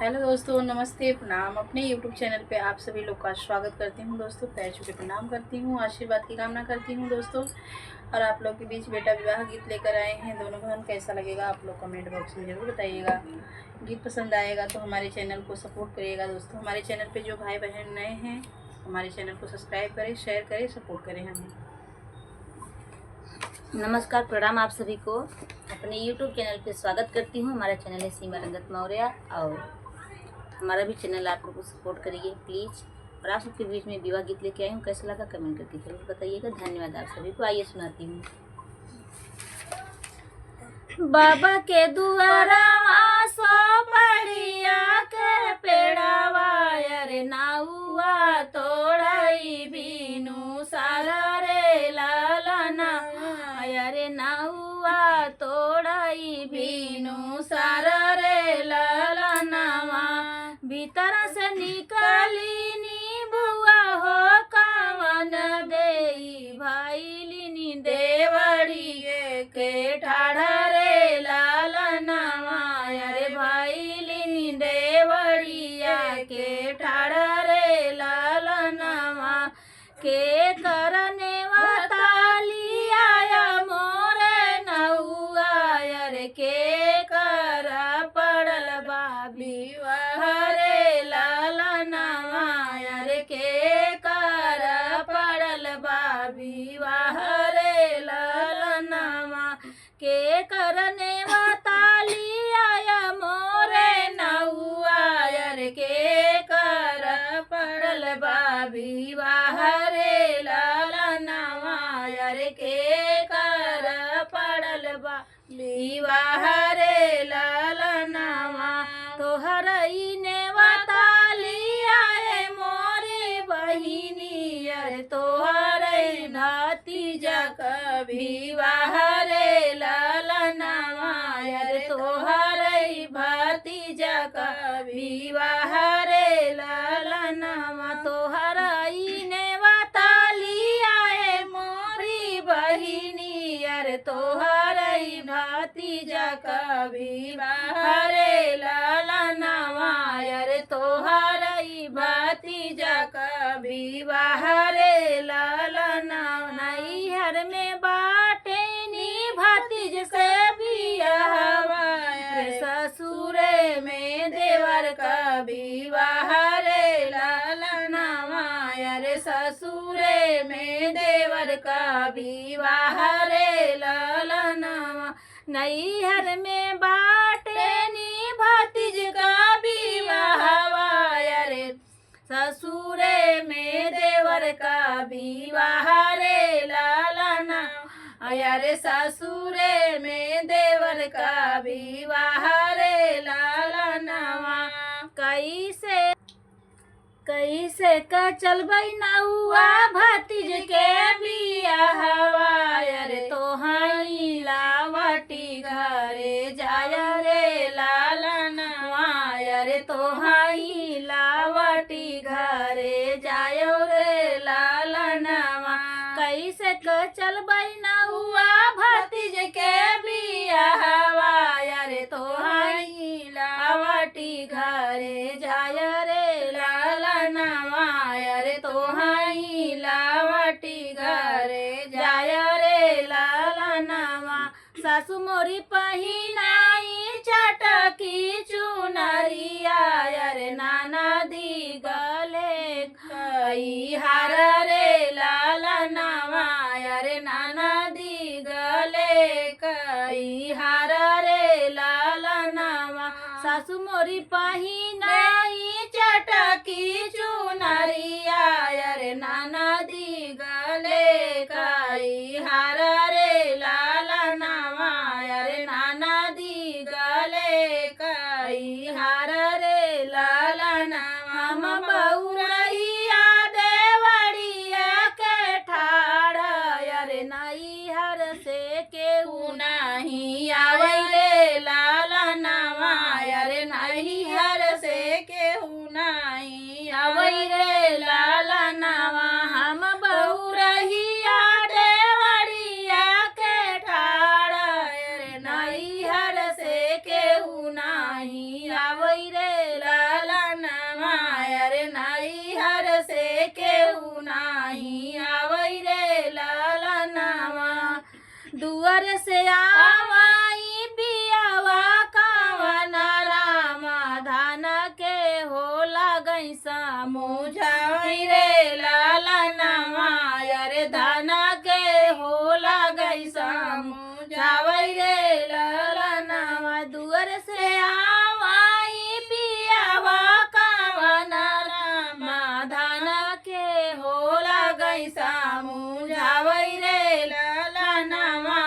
Hello दोस्तों, नमस्ते, प्रणाम। अपने यूट्यूब चैनल पे आप सभी लोग का स्वागत करती हूँ दोस्तों। पैर छू के प्रणाम करती हूँ, आशीर्वाद की कामना करती हूँ दोस्तों। और आप लोग के बीच बेटा विवाह गीत लेकर आए हैं। दोनों बहन कैसा लगेगा आप लोग कमेंट बॉक्स में ज़रूर बताइएगा। गीत पसंद आएगा तो हमारे चैनल को सपोर्ट करिएगा दोस्तों। हमारे चैनल पर जो भाई बहन नए हैं हमारे चैनल को सब्सक्राइब करें, शेयर करें, सपोर्ट करें हमें। नमस्कार, प्रणाम आप सभी को। अपने YouTube चैनल पे स्वागत करती हूँ। हमारा चैनल है सीमा रंगत मौर्य और हमारा भी चैनल आप लोग को सपोर्ट करिए प्लीज़। और आप सबके बीच में विवाह गीत लेके आई हूँ, कैसा लगा कमेंट करके जरूर बताइएगा। धन्यवाद आप सभी को। आइए सुनाती हूँ। बाबा के दुआरा सो बढ़िया के पेड़ावा अरे नाउआ तोड़ाई बीनू सारा रे लालना अरे नाउआ तोड़ाई बीनू सारा रे लालनावा भीतर से निकली नी बुआ हो कावन देई भाई लिनी देवड़ी के ठाढ़ा रे लालनावा अरे भाई लिनी देवड़िया के ठाढ़ा रे लालनावा के करने वातालिया मोरे नहुआ अरे के कर पड़ल बाबी रे लालनावा अरे के कर पड़ल बाबी रे लालनावा के करने वातालिया मोरे नहुआ अरे के कर पड़ल बाबी रे लालनावा अरे के कर पड़ल बाबी रे लालनावा तोहरई ने वातालिया मोरे बहिनी अरे तोहरई भतीजा कभी रे लालनावा अरे तोहरई भतीजा कभी रे लालनावा तोहरई ने वातालिया मोरी बहिनी अरे तोहरई भतीजा कभी रे लालनावा अरे तोहरई भतीजा कभी रे लालनावा नैहर में बाटे नी भतीज से बियाहवा ससुरे में देवर का विवाह रे लालनावा अरे ससुरे में देवर का विवाह रे लालनावा नैहर में बाटे नी भतीज का विवाहवा अरे ससुरे में देवर का विवाह रे लालनावा अरे ससुरे में देवर का विवाह रे लालनावा कैसे का चलबई नौआ भतीज के बियाहवा अरे तोहाई लावटी घरे जाया रे लालनावा अरे तोहाई लावटी घरे जायो रे लालनावा कैसे का चलबई नौआ भतीज के बियाहवा अरे तोहाई लावटी घरे जाया रे लालनावा अरे तोहाई लावटी घरे जाया रे लालनावा सासु मोरी पहिनाई चटकी चुनरिया अरे नाना दी गले कई हार रे लालनावा अरे नाना दी गले कई हार रे लालनावा सासु मोरी पहिनाई चटकी चुनरिया अरे नाना दी गले कई हार रे लालनावा अरे नाना दी गले कई हार रे लालनावा हम बउरहिया देवड़िया के ठाड़ अरे नैहर से केहू नहीं आवै रे लालनावा अरे नैहर से केहू नहीं आवै रे लालनावा हम बउरहिया देवड़िया के ठाड़ अरे नैहर से केहू नहीं आवाई पियावा कावन रामा धान के होला गैसा मुझाई रे लालनवा अरे धान के होला गैसा मुझाई रे लालनवा दुअर से आवाई पियावा कावन रामा धान के होला गैसा मुझाई रे लालनवा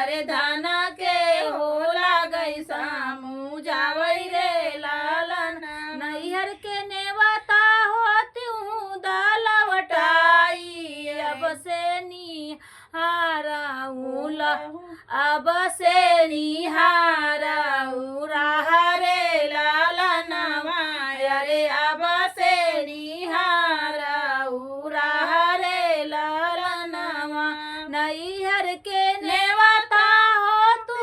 अरे धान के होला गैसा मुझाई रे लालन नैहर के नेवता होती हूँ दालवटाई अब से निहाराऊ राह रे लालनवा अरे अब से निहाराऊ राह रे लालनवा नैहर के नेवता हो तू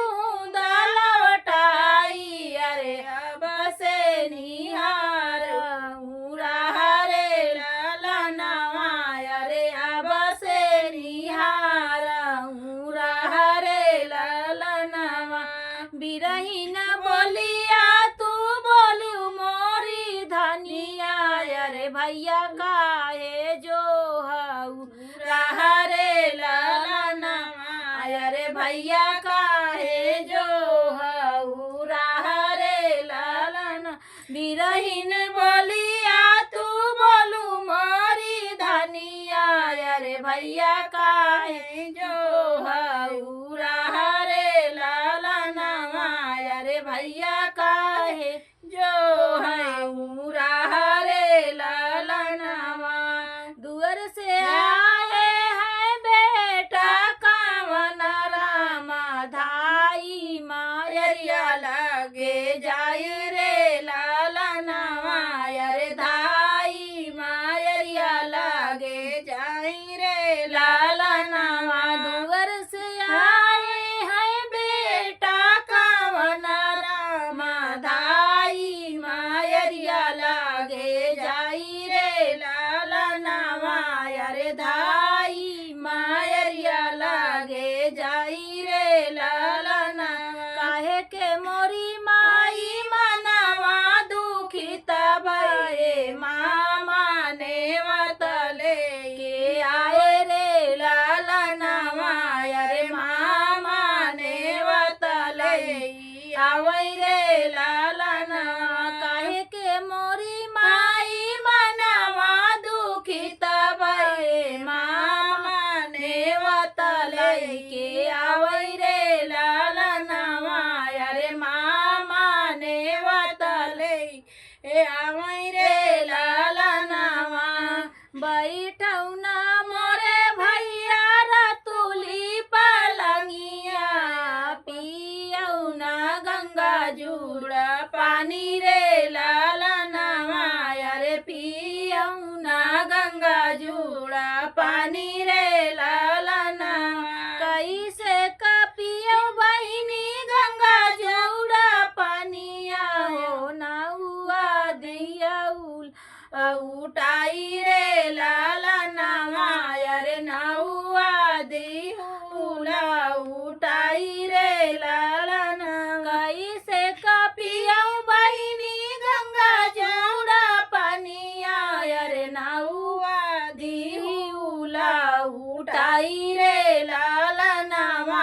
दालवटाई अरे अब से निहाराऊ राह रे लालनवा अरे अब से निहाराऊ राह रे लालनवा बिरहीन बोलिया तू बोलू मोरी धनिया अरे भैया काहे जो हऊ राह रे लालनवा अरे भैया काहे जो हऊ राह रे लालन बिरहीन बोलिया तू बोलू मोरी धनिया अरे भैया काहे जो हऊ राह रे लालनवा अरे भैया काहे जो हऊ राह रे लालनवा दुअर से आए हैं बेटा कावन रामा धाई मायरिया लगे जाई रे लालनवा अरे धाई मायरिया लगे जाई रे लालनवा दुअर से आए हैं बेटा कावन रामा धाई मायरिया लगे जाई रे लालनवा अरे धाई मायरिया लगे जाई रे लालनवा काहे के मोरी माई मनवा दुखित भये मामा ने वतले के आए रे लालनवा अरे मामा ने वतले आवै रे लालनवा काहे के मोरी माई मनवा दुखित भये मामा ने वतले के आवै रे लालनवा अरे मामा ने वतले आवै रे लालनवा बैठौना मोरे भैया रतुली पलंगिया पियौना गंगा जुड़ा पानी रे लालनवा अरे पियौना गंगा जुड़ा पानी रे लालनवा कैसे कपियौ बहिनी गंगा जुड़ा पानिया हो नौआ दियौल उठाई रे लालनवा अरे नौआ दिहुला उठाई रे लालनवा कैसे कपियौ बहिनी गंगा जुड़ा पानिया अरे नौआ दिहुला उठाई रे लालनवा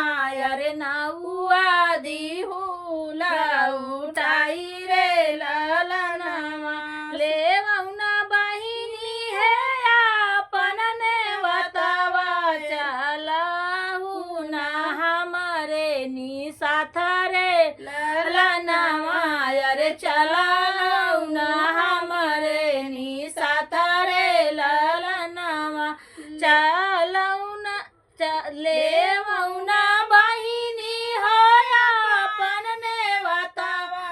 अरे नौआ दिहुला उठाई रे लालनवा लेवौना बहिनी है आपन नेवतवा चलहु ना हमरे नि साथ रे लालनवा अरे चलहु ना हमरे नि साथ रे लालनवा चलहु ना लेवौना बहिनी हो आपन नेवतवा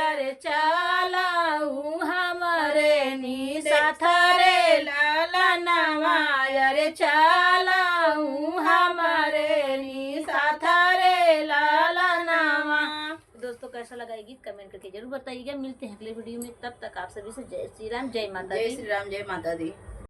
अरे चलहु हमरे नि साथ रे लालनवा अरे चलहु हमरे नि साथ रे लालनवा। दोस्तों कैसा लगा ये गीत कमेंट करके जरूर बताइएगा। मिलते हैं अगले वीडियो में, तब तक आप सभी से जय श्री राम, जय माता दी। जय श्री राम, जय माता दी।